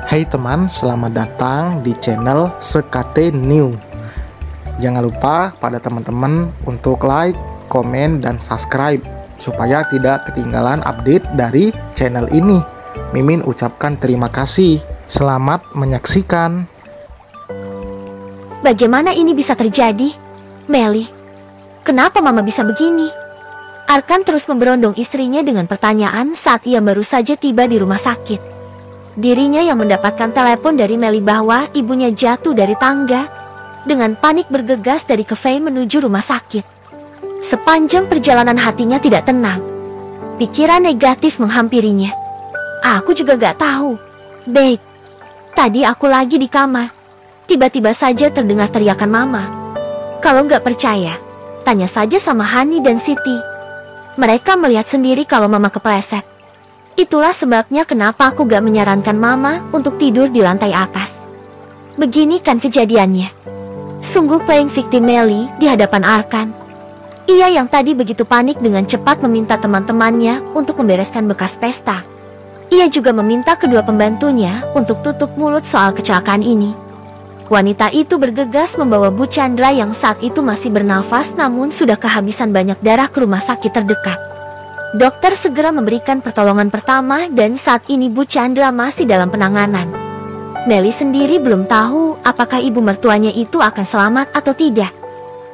Hai teman, selamat datang di channel Sekate New. Jangan lupa pada teman-teman untuk like, komen, dan subscribe supaya tidak ketinggalan update dari channel ini. Mimin ucapkan terima kasih. Selamat menyaksikan. Bagaimana ini bisa terjadi? Melly, kenapa mama bisa begini? Arkan terus memberondong istrinya dengan pertanyaan saat ia baru saja tiba di rumah sakit. Dirinya yang mendapatkan telepon dari Melly bahwa ibunya jatuh dari tangga. Dengan panik bergegas dari kafe menuju rumah sakit. Sepanjang perjalanan hatinya tidak tenang. Pikiran negatif menghampirinya. Aku juga gak tahu. Babe, tadi aku lagi di kamar. Tiba-tiba saja terdengar teriakan mama. Kalau gak percaya, tanya saja sama Hani dan Siti. Mereka melihat sendiri kalau mama kepleset. Itulah sebabnya kenapa aku gak menyarankan mama untuk tidur di lantai atas. Begini kan kejadiannya. Sungguh playing victim Melly di hadapan Arkan. Ia yang tadi begitu panik dengan cepat meminta teman-temannya untuk membereskan bekas pesta. Ia juga meminta kedua pembantunya untuk tutup mulut soal kecelakaan ini. Wanita itu bergegas membawa Bu Chandra yang saat itu masih bernafas namun sudah kehabisan banyak darah ke rumah sakit terdekat. Dokter segera memberikan pertolongan pertama dan saat ini Bu Chandra masih dalam penanganan. Melly sendiri belum tahu apakah ibu mertuanya itu akan selamat atau tidak.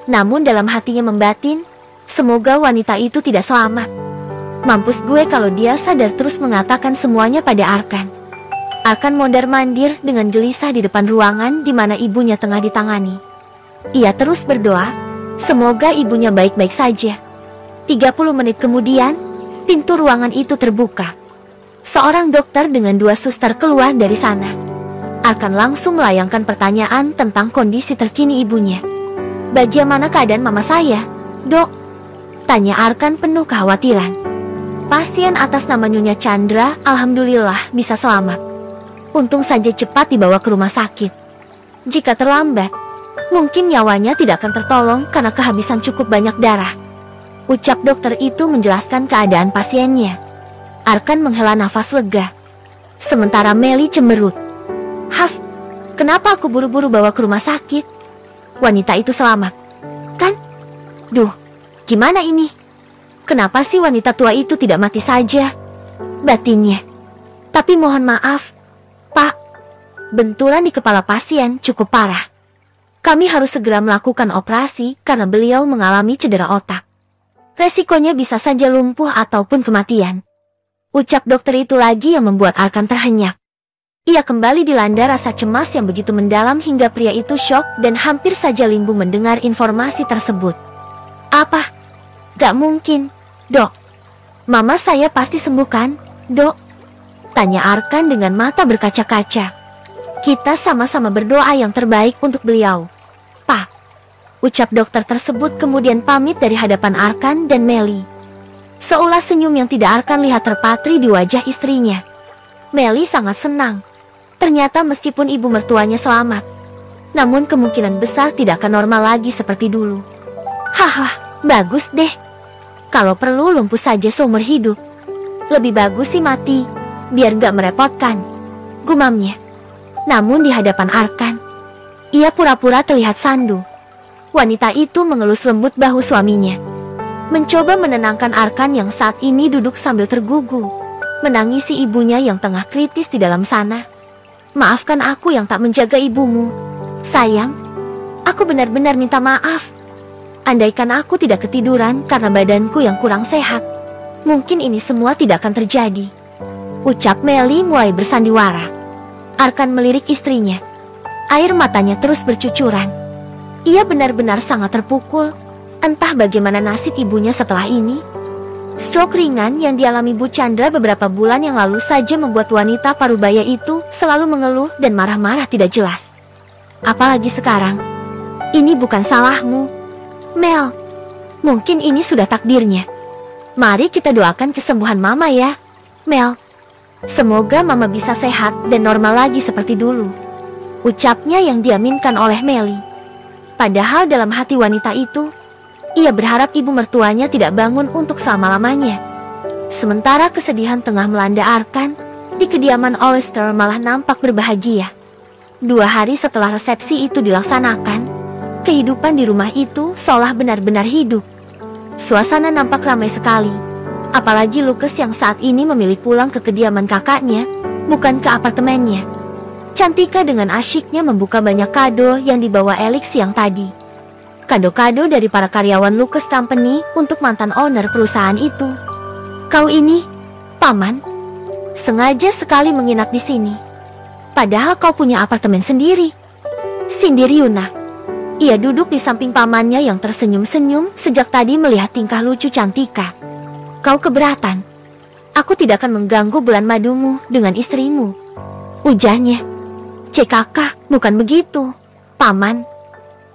Namun dalam hatinya membatin, semoga wanita itu tidak selamat. Mampus gue kalau dia sadar terus mengatakan semuanya pada Arkan. Arkan mondar-mandir dengan gelisah di depan ruangan di mana ibunya tengah ditangani. Ia terus berdoa, semoga ibunya baik-baik saja. 30 menit kemudian, pintu ruangan itu terbuka. Seorang dokter dengan 2 suster keluar dari sana. Arkan langsung melayangkan pertanyaan tentang kondisi terkini ibunya. Bagaimana keadaan mama saya, dok? Tanya Arkan penuh kekhawatiran. Pasien atas nama Nyonya Chandra, alhamdulillah bisa selamat. Untung saja cepat dibawa ke rumah sakit. Jika terlambat, mungkin nyawanya tidak akan tertolong karena kehabisan cukup banyak darah. Ucap dokter itu menjelaskan keadaan pasiennya. Arkan menghela nafas lega. Sementara Melly cemberut. Haf, kenapa aku buru-buru bawa ke rumah sakit? Wanita itu selamat, kan? Duh, gimana ini? Kenapa sih wanita tua itu tidak mati saja? Batinnya. Tapi mohon maaf, Pak. Benturan di kepala pasien cukup parah. Kami harus segera melakukan operasi karena beliau mengalami cedera otak. Resikonya bisa saja lumpuh ataupun kematian. Ucap dokter itu lagi yang membuat Arkan terhenyak. Ia kembali dilanda rasa cemas yang begitu mendalam hingga pria itu syok dan hampir saja limbung mendengar informasi tersebut. Apa? Gak mungkin, dok. Mama saya pasti sembuh kan, dok? Tanya Arkan dengan mata berkaca-kaca. Kita sama-sama berdoa yang terbaik untuk beliau, Pak. Ucap dokter tersebut kemudian pamit dari hadapan Arkan dan Melly. Seolah senyum yang tidak Arkan lihat terpatri di wajah istrinya. Melly sangat senang. Ternyata meskipun ibu mertuanya selamat, namun kemungkinan besar tidak akan normal lagi seperti dulu. Haha, bagus deh. Kalau perlu lumpuh saja seumur hidup. Lebih bagus sih mati, biar gak merepotkan, gumamnya. Namun di hadapan Arkan, ia pura-pura terlihat sandu. Wanita itu mengelus lembut bahu suaminya. Mencoba menenangkan Arkan yang saat ini duduk sambil tergugu. Menangisi ibunya yang tengah kritis di dalam sana. Maafkan aku yang tak menjaga ibumu. Sayang, aku benar-benar minta maaf. Andaikan aku tidak ketiduran karena badanku yang kurang sehat, mungkin ini semua tidak akan terjadi. Ucap Melly mulai bersandiwara. Arkan melirik istrinya. Air matanya terus bercucuran. Ia benar-benar sangat terpukul. Entah bagaimana nasib ibunya setelah ini. Stroke ringan yang dialami Bu Chandra beberapa bulan yang lalu saja membuat wanita parubaya itu selalu mengeluh dan marah-marah tidak jelas. Apalagi sekarang. Ini bukan salahmu, Mel. Mungkin ini sudah takdirnya. Mari kita doakan kesembuhan mama ya, Mel. Semoga mama bisa sehat dan normal lagi seperti dulu. Ucapnya yang diaminkan oleh Melly. Padahal dalam hati wanita itu, ia berharap ibu mertuanya tidak bangun untuk selama-lamanya. Sementara kesedihan tengah melanda Arkan, di kediaman Oyster malah nampak berbahagia. 2 hari setelah resepsi itu dilaksanakan, kehidupan di rumah itu seolah benar-benar hidup. Suasana nampak ramai sekali, apalagi Lucas yang saat ini memilih pulang ke kediaman kakaknya, bukan ke apartemennya. Cantika dengan asyiknya membuka banyak kado yang dibawa Alex siang tadi. Kado-kado dari para karyawan Lucas Company untuk mantan owner perusahaan itu. Kau ini, Paman, sengaja sekali menginap di sini. Padahal kau punya apartemen sendiri, sindir Yuna. Ia duduk di samping pamannya yang tersenyum-senyum sejak tadi melihat tingkah lucu Cantika. Kau keberatan? Aku tidak akan mengganggu bulan madumu dengan istrimu, ujarnya. Cek kakak, bukan begitu, Paman.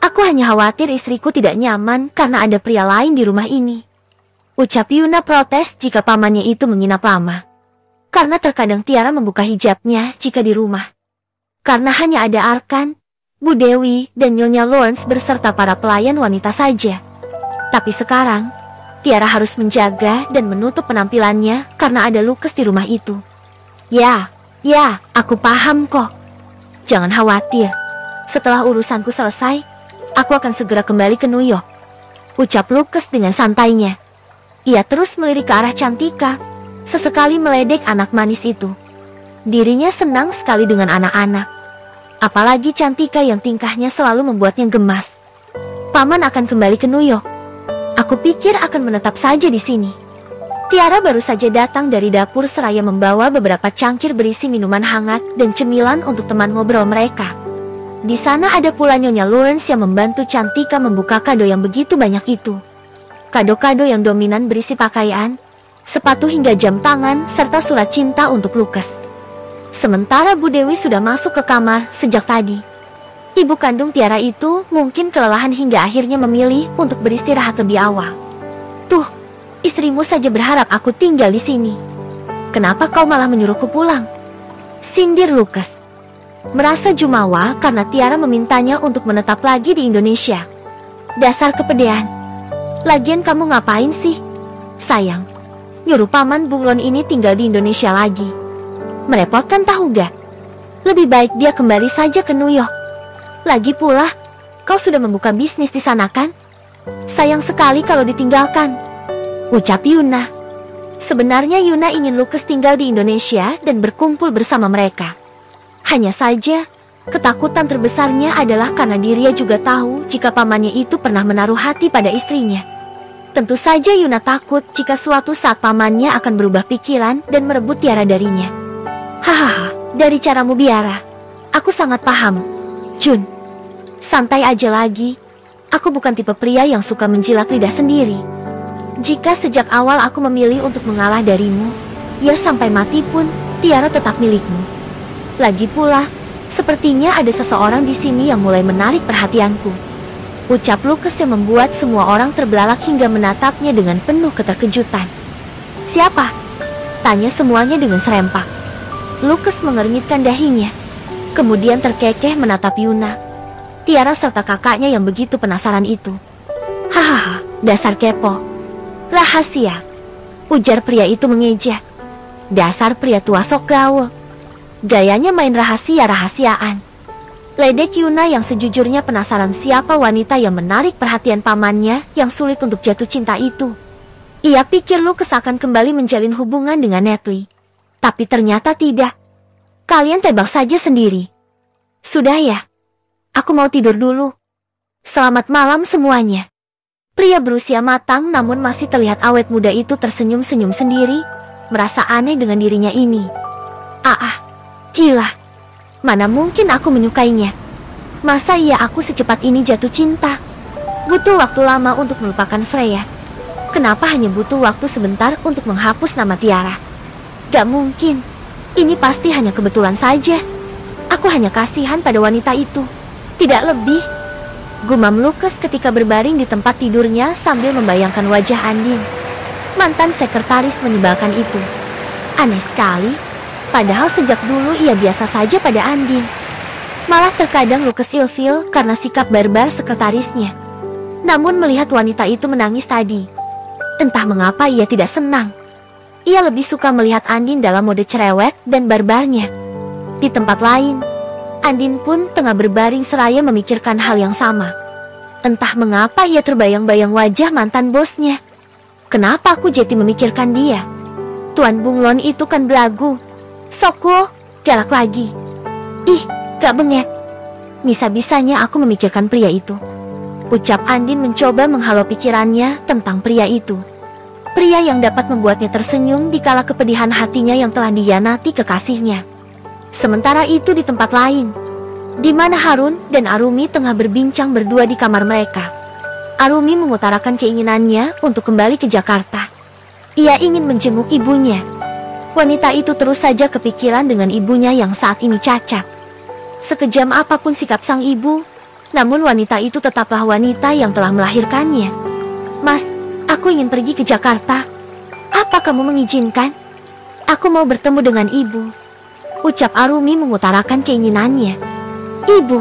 Aku hanya khawatir istriku tidak nyaman karena ada pria lain di rumah ini. Ucap Yuna protes jika pamannya itu menginap lama. Karena terkadang Tiara membuka hijabnya jika di rumah. Karena hanya ada Arkan, Bu Dewi, dan Nyonya Lawrence beserta para pelayan wanita saja. Tapi sekarang, Tiara harus menjaga dan menutup penampilannya karena ada Lucas di rumah itu. Ya, aku paham kok. Jangan khawatir. Setelah urusanku selesai, aku akan segera kembali ke New York, ucap Lucas dengan santainya. Ia terus melirik ke arah Cantika, sesekali meledek anak manis itu. Dirinya senang sekali dengan anak-anak, apalagi Cantika yang tingkahnya selalu membuatnya gemas. Paman akan kembali ke New York. Aku pikir akan menetap saja di sini. Tiara baru saja datang dari dapur seraya membawa beberapa cangkir berisi minuman hangat dan cemilan untuk teman ngobrol mereka. Di sana ada pula Nyonya Lawrence yang membantu Cantika membuka kado yang begitu banyak itu. Kado-kado yang dominan berisi pakaian, sepatu hingga jam tangan, serta surat cinta untuk Lucas. Sementara Bu Dewi sudah masuk ke kamar sejak tadi. Ibu kandung Tiara itu mungkin kelelahan hingga akhirnya memilih untuk beristirahat lebih awal. Tuh, istrimu saja berharap aku tinggal di sini. Kenapa kau malah menyuruhku pulang? Sindir Lucas. Merasa jumawa karena Tiara memintanya untuk menetap lagi di Indonesia. Dasar kepedean. Lagian kamu ngapain sih? Sayang, nyuruh paman bunglon ini tinggal di Indonesia lagi. Merepotkan tahu gak? Lebih baik dia kembali saja ke New York. Lagi pula, kau sudah membuka bisnis di sana kan? Sayang sekali kalau ditinggalkan, ucap Yuna. Sebenarnya Yuna ingin Lucas tinggal di Indonesia dan berkumpul bersama mereka. Hanya saja, ketakutan terbesarnya adalah karena dirinya juga tahu jika pamannya itu pernah menaruh hati pada istrinya. Tentu saja Yuna takut jika suatu saat pamannya akan berubah pikiran dan merebut Tiara darinya. Hahaha, dari caramu biara, aku sangat paham. Jun, santai aja lagi. Aku bukan tipe pria yang suka menjilat lidah sendiri. Jika sejak awal aku memilih untuk mengalah darimu, ya sampai mati pun Tiara tetap milikmu. Lagi pula, sepertinya ada seseorang di sini yang mulai menarik perhatianku, ucap Lucas yang membuat semua orang terbelalak hingga menatapnya dengan penuh keterkejutan. Siapa? Tanya semuanya dengan serempak. Lucas mengernyitkan dahinya, kemudian terkekeh menatap Yuna, Tiara serta kakaknya yang begitu penasaran itu. Hahaha, dasar kepo. Rahasia, ujar pria itu mengejek. Dasar pria tua sok gaul. Gayanya main rahasia-rahasiaan. Ledek Yuna yang sejujurnya penasaran siapa wanita yang menarik perhatian pamannya yang sulit untuk jatuh cinta itu. Ia pikir Lucas akan kembali menjalin hubungan dengan Natalie. Tapi ternyata tidak. Kalian tebak saja sendiri. Sudah ya? Aku mau tidur dulu. Selamat malam semuanya. Pria berusia matang namun masih terlihat awet muda itu tersenyum-senyum sendiri, merasa aneh dengan dirinya ini. Gila. Mana mungkin aku menyukainya? Masa iya aku secepat ini jatuh cinta? Butuh waktu lama untuk melupakan Freya. Kenapa hanya butuh waktu sebentar untuk menghapus nama Tiara? Gak mungkin. Ini pasti hanya kebetulan saja. Aku hanya kasihan pada wanita itu, tidak lebih. Gumam Lucas ketika berbaring di tempat tidurnya sambil membayangkan wajah Andin, mantan sekretaris menyebalkan itu. Aneh sekali. Padahal sejak dulu ia biasa saja pada Andin. Malah terkadang Lucas ilfil karena sikap barbar sekretarisnya. Namun melihat wanita itu menangis tadi, entah mengapa ia tidak senang. Ia lebih suka melihat Andin dalam mode cerewet dan barbarnya. Di tempat lain, Andin pun tengah berbaring seraya memikirkan hal yang sama. Entah mengapa ia terbayang-bayang wajah mantan bosnya. Kenapa aku jadi memikirkan dia? Tuan Bunglon itu kan belagu. Soko, galak lagi. Ih, gak bengek. Bisa-bisanya aku memikirkan pria itu. Ucap Andin mencoba menghalau pikirannya tentang pria itu. Pria yang dapat membuatnya tersenyum dikala kepedihan hatinya yang telah dihianati kekasihnya. Sementara itu di tempat lain, di mana Harun dan Arumi tengah berbincang berdua di kamar mereka. Arumi mengutarakan keinginannya untuk kembali ke Jakarta. Ia ingin menjenguk ibunya. Wanita itu terus saja kepikiran dengan ibunya yang saat ini cacat. Sekejam apapun sikap sang ibu, namun wanita itu tetaplah wanita yang telah melahirkannya. Mas, aku ingin pergi ke Jakarta. Apa kamu mengizinkan? Aku mau bertemu dengan ibu. Ucap Arumi mengutarakan keinginannya. Ibu?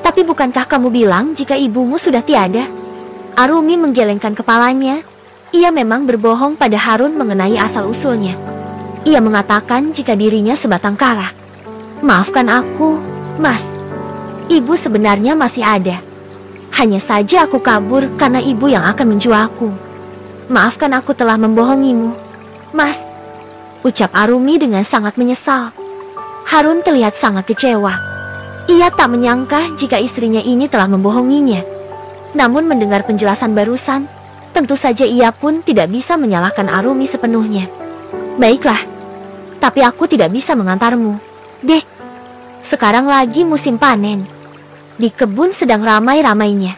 Tapi bukankah kamu bilang jika ibumu sudah tiada? Arumi menggelengkan kepalanya. Ia memang berbohong pada Harun mengenai asal-usulnya. Ia mengatakan jika dirinya sebatang kara. Maafkan aku, Mas. Ibu sebenarnya masih ada. Hanya saja aku kabur karena ibu yang akan menjualku. Maafkan aku telah membohongimu, Mas. Ucap Arumi dengan sangat menyesal. Harun terlihat sangat kecewa. Ia tak menyangka jika istrinya ini telah membohonginya. Namun mendengar penjelasan barusan, tentu saja ia pun tidak bisa menyalahkan Arumi sepenuhnya. Baiklah, tapi aku tidak bisa mengantarmu. Dek, sekarang lagi musim panen. Di kebun sedang ramai-ramainya.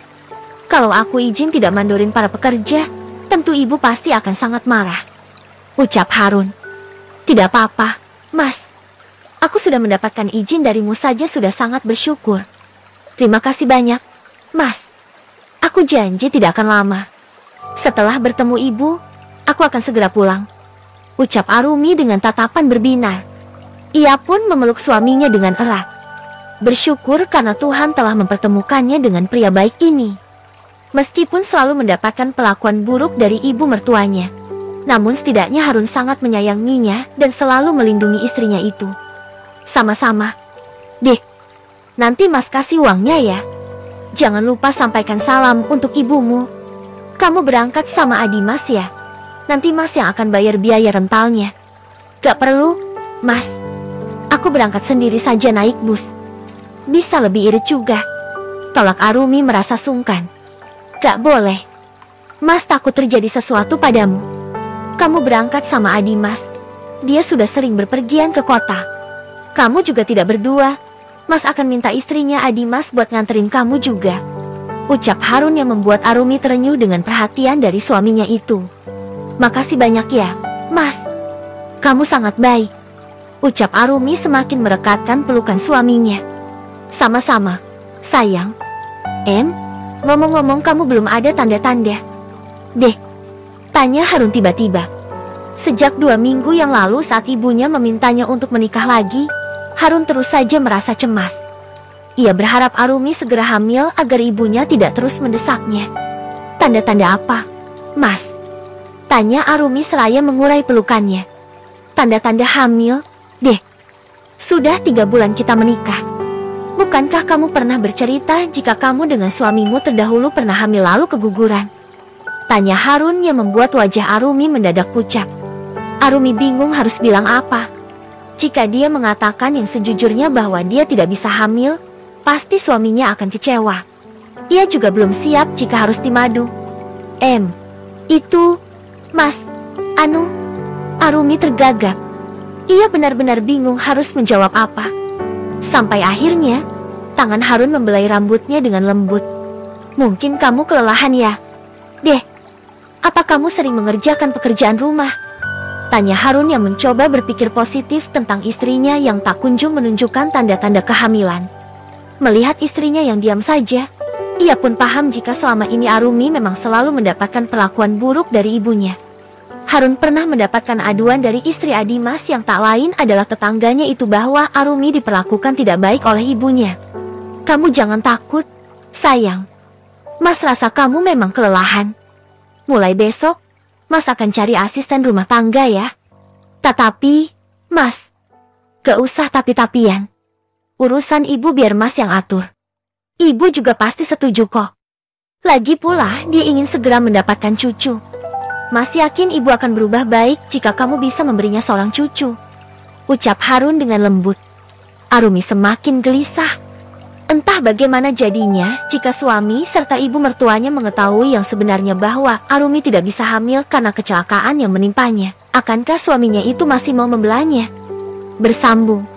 Kalau aku izin tidak mandorin para pekerja, tentu ibu pasti akan sangat marah. Ucap Harun. Tidak apa-apa, Mas. Aku sudah mendapatkan izin darimu saja sudah sangat bersyukur. Terima kasih banyak, Mas. Aku janji tidak akan lama. Setelah bertemu ibu, aku akan segera pulang. Ucap Arumi dengan tatapan berbinar. Ia pun memeluk suaminya dengan erat. Bersyukur karena Tuhan telah mempertemukannya dengan pria baik ini. Meskipun selalu mendapatkan perlakuan buruk dari ibu mertuanya, namun setidaknya Harun sangat menyayanginya dan selalu melindungi istrinya itu. Sama-sama. Dek, nanti Mas kasih uangnya ya. Jangan lupa sampaikan salam untuk ibumu. Kamu berangkat sama Adi Mas ya. Nanti Mas yang akan bayar biaya rentalnya. Gak perlu, Mas. Aku berangkat sendiri saja naik bus. Bisa lebih irit juga. Tolak Arumi merasa sungkan. Gak boleh. Mas takut terjadi sesuatu padamu. Kamu berangkat sama Adi Mas. Dia sudah sering berpergian ke kota. Kamu juga tidak berdua. Mas akan minta istrinya Adi Mas buat nganterin kamu juga. Ucap Harun yang membuat Arumi terenyuh dengan perhatian dari suaminya itu. Makasih banyak ya, Mas. Kamu sangat baik. Ucap Arumi semakin merekatkan pelukan suaminya. Sama-sama, sayang. Ngomong-ngomong kamu belum ada tanda-tanda. Deh, tanya Harun tiba-tiba. Sejak 2 minggu yang lalu saat ibunya memintanya untuk menikah lagi, Harun terus saja merasa cemas. Ia berharap Arumi segera hamil agar ibunya tidak terus mendesaknya. Tanda-tanda apa, Mas? Tanya Arumi seraya mengurai pelukannya. Tanda-tanda hamil? Deh, sudah 3 bulan kita menikah. Bukankah kamu pernah bercerita jika kamu dengan suamimu terdahulu pernah hamil lalu keguguran? Tanya Harun yang membuat wajah Arumi mendadak pucat. Arumi bingung harus bilang apa. Jika dia mengatakan yang sejujurnya bahwa dia tidak bisa hamil, pasti suaminya akan kecewa. Ia juga belum siap jika harus dimadu. Itu, Mas, Arumi tergagap. Ia benar-benar bingung harus menjawab apa. Sampai akhirnya, tangan Harun membelai rambutnya dengan lembut. Mungkin kamu kelelahan ya? Deh, apa kamu sering mengerjakan pekerjaan rumah? Tanya Harun yang mencoba berpikir positif tentang istrinya yang tak kunjung menunjukkan tanda-tanda kehamilan. Melihat istrinya yang diam saja, ia pun paham jika selama ini Arumi memang selalu mendapatkan perlakuan buruk dari ibunya. Harun pernah mendapatkan aduan dari istri Adi Mas yang tak lain adalah tetangganya itu bahwa Arumi diperlakukan tidak baik oleh ibunya. Kamu jangan takut, sayang. Mas rasa kamu memang kelelahan. Mulai besok, Mas akan cari asisten rumah tangga ya. Tetapi, Mas, gak usah tapi-tapian. Urusan ibu biar Mas yang atur. Ibu juga pasti setuju kok. Lagi pula, dia ingin segera mendapatkan cucu. Mas yakin ibu akan berubah baik jika kamu bisa memberinya seorang cucu. Ucap Harun dengan lembut. Arumi semakin gelisah. Entah bagaimana jadinya jika suami serta ibu mertuanya mengetahui yang sebenarnya bahwa Arumi tidak bisa hamil karena kecelakaan yang menimpanya. Akankah suaminya itu masih mau membelanya? Bersambung.